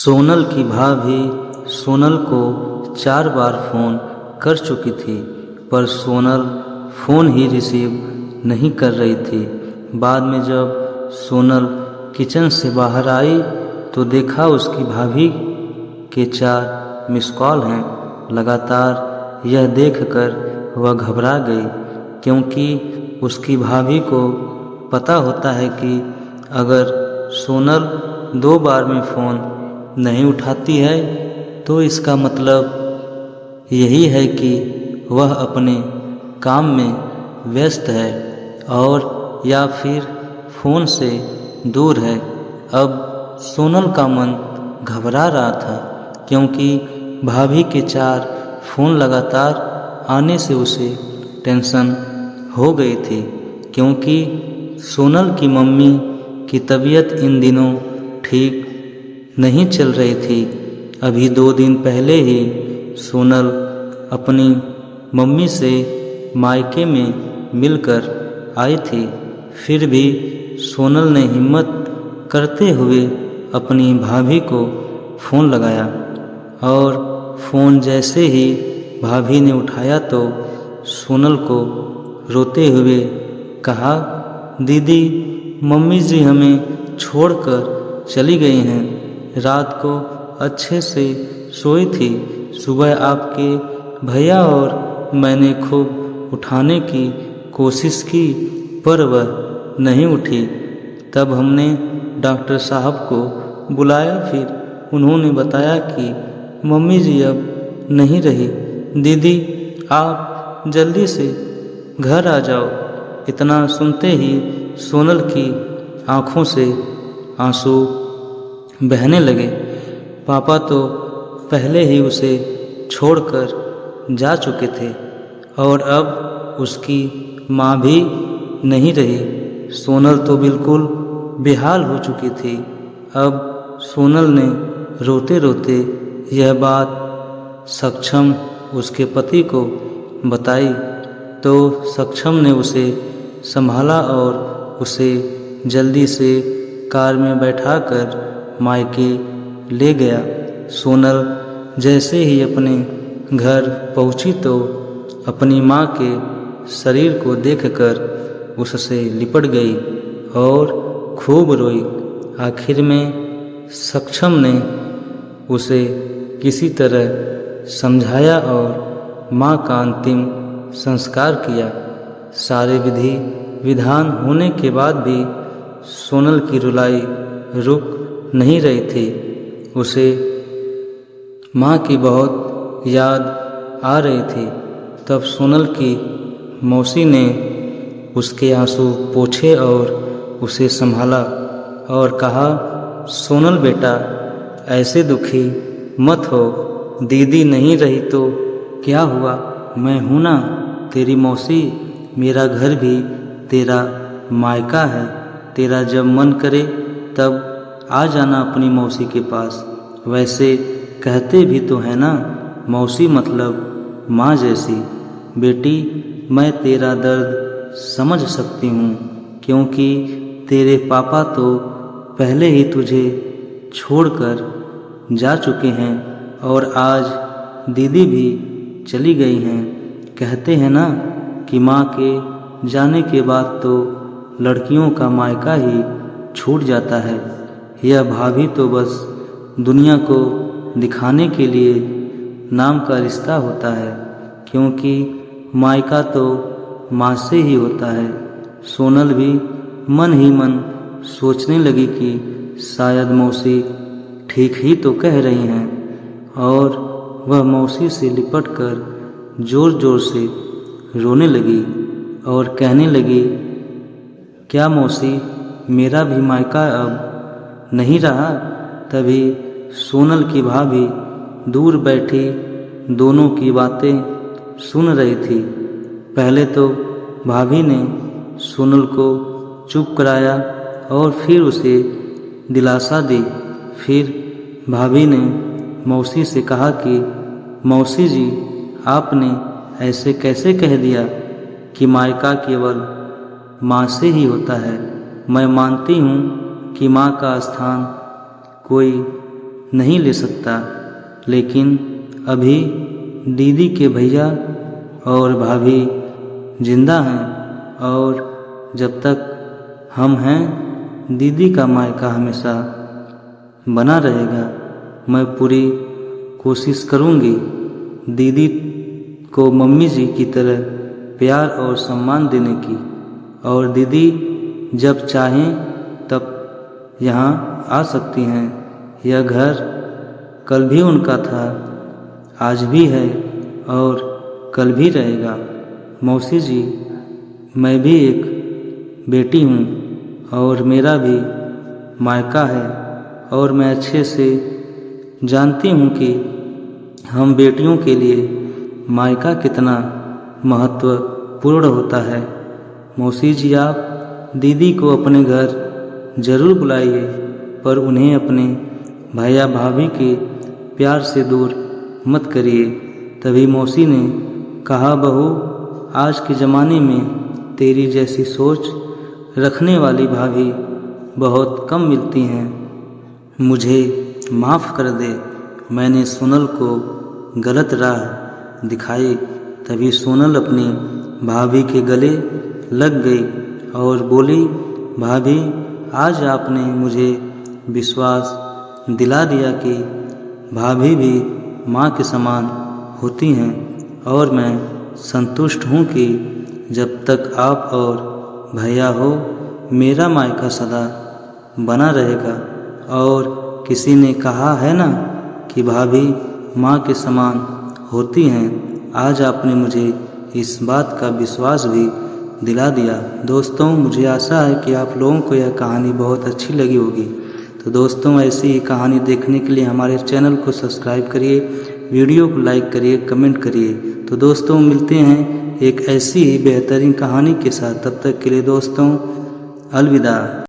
सोनल की भाभी सोनल को 4 बार फ़ोन कर चुकी थी, पर सोनल फ़ोन ही रिसीव नहीं कर रही थी। बाद में जब सोनल किचन से बाहर आई तो देखा उसकी भाभी के 4 मिस कॉल हैं। लगातार यह देखकर वह घबरा गई, क्योंकि उसकी भाभी को पता होता है कि अगर सोनल 2 बार में फ़ोन नहीं उठाती है तो इसका मतलब यही है कि वह अपने काम में व्यस्त है और या फिर फ़ोन से दूर है। अब सोनल का मन घबरा रहा था, क्योंकि भाभी के 4 फ़ोन लगातार आने से उसे टेंशन हो गई थी, क्योंकि सोनल की मम्मी की तबीयत इन दिनों ठीक नहीं चल रही थी। अभी 2 दिन पहले ही सोनल अपनी मम्मी से मायके में मिलकर आई थी। फिर भी सोनल ने हिम्मत करते हुए अपनी भाभी को फ़ोन लगाया, और फ़ोन जैसे ही भाभी ने उठाया तो सोनल को रोते हुए कहा, दीदी, मम्मी जी हमें छोड़कर चली गई हैं। रात को अच्छे से सोई थी। सुबह आपके भैया और मैंने खूब उठाने की कोशिश की, पर वह नहीं उठी। तब हमने डॉक्टर साहब को बुलाया। फिर उन्होंने बताया कि मम्मी जी अब नहीं रही। दीदी, आप जल्दी से घर आ जाओ। इतना सुनते ही सोनल की आँखों से आंसू बहने लगे। पापा तो पहले ही उसे छोड़कर जा चुके थे, और अब उसकी माँ भी नहीं रही। सोनल तो बिल्कुल बेहाल हो चुकी थी। अब सोनल ने रोते रोते यह बात सक्षम उसके पति को बताई, तो सक्षम ने उसे संभाला और उसे जल्दी से कार में बैठाकर मायके ले गया। सोनल जैसे ही अपने घर पहुंची तो अपनी माँ के शरीर को देखकर उससे लिपट गई और खूब रोई। आखिर में सक्षम ने उसे किसी तरह समझाया और माँ का अंतिम संस्कार किया। सारे विधि विधान होने के बाद भी सोनल की रुलाई रुक नहीं रही थी। उसे माँ की बहुत याद आ रही थी। तब सोनल की मौसी ने उसके आंसू पोंछे और उसे संभाला और कहा, सोनल बेटा, ऐसे दुखी मत हो। दीदी नहीं रही तो क्या हुआ, मैं हूँ ना, तेरी मौसी। मेरा घर भी तेरा मायका है। तेरा जब मन करे तब आ जाना अपनी मौसी के पास। वैसे कहते भी तो है ना, मौसी मतलब माँ जैसी। बेटी, मैं तेरा दर्द समझ सकती हूँ, क्योंकि तेरे पापा तो पहले ही तुझे छोड़कर जा चुके हैं, और आज दीदी भी चली गई हैं। कहते हैं ना कि माँ के जाने के बाद तो लड़कियों का मायका ही छूट जाता है। यह भाभी तो बस दुनिया को दिखाने के लिए नाम का रिश्ता होता है, क्योंकि मायका तो माँ से ही होता है। सोनल भी मन ही मन सोचने लगी कि शायद मौसी ठीक ही तो कह रही हैं, और वह मौसी से लिपटकर जोर जोर से रोने लगी और कहने लगी, क्या मौसी, मेरा भी मायका अब नहीं रहा। तभी सोनल की भाभी दूर बैठी दोनों की बातें सुन रही थी। पहले तो भाभी ने सोनल को चुप कराया और फिर उसे दिलासा दी। फिर भाभी ने मौसी से कहा कि मौसी जी, आपने ऐसे कैसे कह दिया कि मायका केवल माँ से ही होता है। मैं मानती हूँ कि माँ का स्थान कोई नहीं ले सकता, लेकिन अभी दीदी के भैया और भाभी जिंदा हैं और जब तक हम हैं दीदी का मायका हमेशा बना रहेगा। मैं पूरी कोशिश करूंगी दीदी को मम्मी जी की तरह प्यार और सम्मान देने की, और दीदी जब चाहें तब यहाँ आ सकती हैं। यह घर कल भी उनका था, आज भी है और कल भी रहेगा। मौसी जी, मैं भी एक बेटी हूँ और मेरा भी मायका है, और मैं अच्छे से जानती हूँ कि हम बेटियों के लिए मायका कितना महत्वपूर्ण होता है। मौसी जी, आप दीदी को अपने घर ज़रूर बुलाइए, पर उन्हें अपने भैया भाभी के प्यार से दूर मत करिए। तभी मौसी ने कहा, बहू, आज के ज़माने में तेरी जैसी सोच रखने वाली भाभी बहुत कम मिलती हैं। मुझे माफ़ कर दे, मैंने सोनल को गलत राह दिखाई। तभी सोनल अपनी भाभी के गले लग गई और बोली, भाभी, आज आपने मुझे विश्वास दिला दिया कि भाभी भी माँ के समान होती हैं, और मैं संतुष्ट हूँ कि जब तक आप और भैया हो मेरा मायका सदा बना रहेगा। और किसी ने कहा है ना कि भाभी माँ के समान होती हैं। आज आपने मुझे इस बात का विश्वास भी दिला दिया। दोस्तों, मुझे आशा है कि आप लोगों को यह कहानी बहुत अच्छी लगी होगी। तो दोस्तों, ऐसी ही कहानी देखने के लिए हमारे चैनल को सब्सक्राइब करिए, वीडियो को लाइक करिए, कमेंट करिए। तो दोस्तों, मिलते हैं एक ऐसी ही बेहतरीन कहानी के साथ। तब तक के लिए दोस्तों, अलविदा।